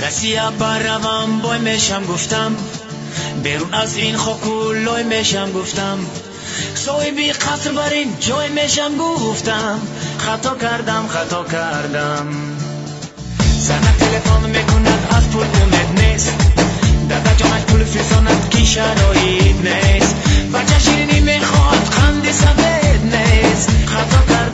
رسیا بروم بای میشم گفتم، بیرون از این خاکولای میشم گفتم، صاحبی قصر بر این جای میشم گفتم، خطا کردم. زنک تلفن میکند از پول امید نیست، دادا جانش پول فرستاند کی شرایط نیست، بچه شیرینی میخواد خنده سفید نیست، خطا کردم.